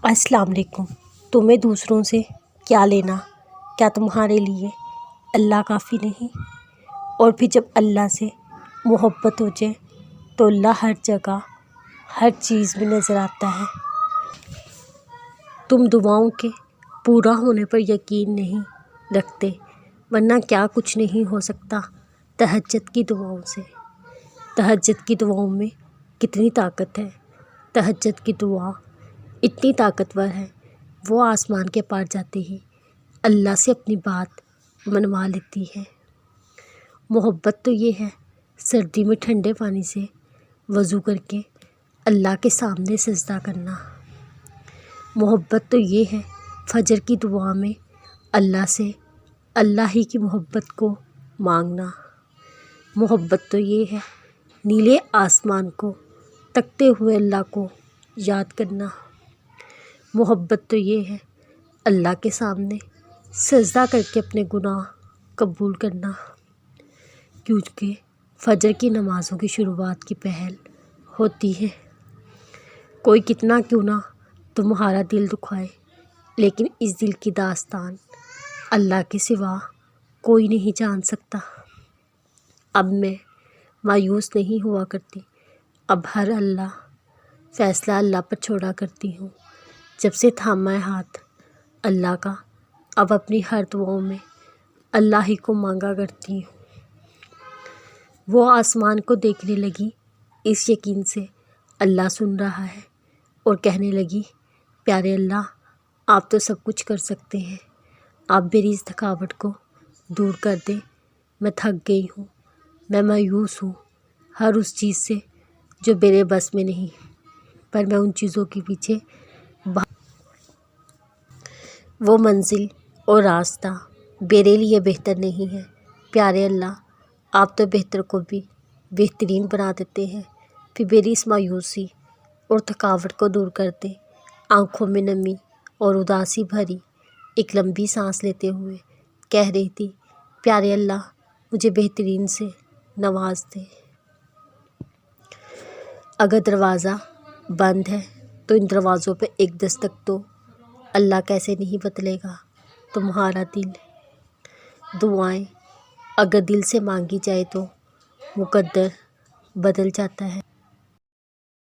السلام علیکم۔ تمہیں دوسروں سے کیا لینا؟ کیا تمہارے لیے اللہ کافی نہیں؟ اور پھر جب اللہ سے محبت ہو جائے تو اللہ ہر جگہ ہر چیز میں نظر آتا ہے۔ تم دعاؤں کے پورا ہونے پر یقین نہیں رکھتے، ورنہ کیا کچھ نہیں ہو سکتا تہجد کی دعاؤں سے۔ تہجد کی دعاؤں میں کتنی طاقت ہے۔ تہجد کی دعا اتنی طاقتور ہے، وہ آسمان کے پار جاتے ہی اللہ سے اپنی بات منوا لیتی ہے۔ محبت تو یہ ہے سردی میں ٹھنڈے پانی سے وضو کر کے اللہ کے سامنے سجدہ کرنا۔ محبت تو یہ ہے فجر کی دعا میں اللہ سے اللہ ہی کی محبت کو مانگنا۔ محبت تو یہ ہے نیلے آسمان کو تکتے ہوئے اللہ کو یاد کرنا۔ محبت تو یہ ہے اللہ کے سامنے سجدہ کر کے اپنے گناہ قبول کرنا، کیونکہ فجر کی نمازوں کی شروعات کی پہل ہوتی ہے۔ کوئی کتنا کیوں نہ تمہارا دل دکھائے، لیکن اس دل کی داستان اللہ کے سوا کوئی نہیں جان سکتا۔ اب میں مایوس نہیں ہوا کرتی، اب ہر فیصلہ اللہ پر چھوڑا کرتی ہوں۔ جب سے تھاما ہے ہاتھ اللہ کا، اب اپنی ہر دعاؤں میں اللہ ہی کو مانگا کرتی ہوں۔ وہ آسمان کو دیکھنے لگی اس یقین سے اللہ سن رہا ہے، اور کہنے لگی پیارے اللہ، آپ تو سب کچھ کر سکتے ہیں، آپ میری اس تھکاوٹ کو دور کر دیں۔ میں تھک گئی ہوں، میں مایوس ہوں ہر اس چیز سے جو میرے بس میں نہیں، پر میں ان چیزوں کے پیچھے وہ منزل اور راستہ میرے لیے بہتر نہیں ہے۔ پیارے اللہ، آپ تو بہتر کو بھی بہترین بنا دیتے ہیں۔ پھر میری اس مایوسی اور تھکاوٹ کو دور کر دیں۔ آنکھوں میں نمی اور اداسی بھری ایک لمبی سانس لیتے ہوئے کہہ رہی تھی پیارے اللہ، مجھے بہترین سے نواز دے۔ اگر دروازہ بند ہے تو ان دروازوں پہ ایک دستک تو اللہ کیسے نہیں بدلے گا تمہارا دل۔ دعائیں اگر دل سے مانگی جائے تو مقدر بدل جاتا ہے۔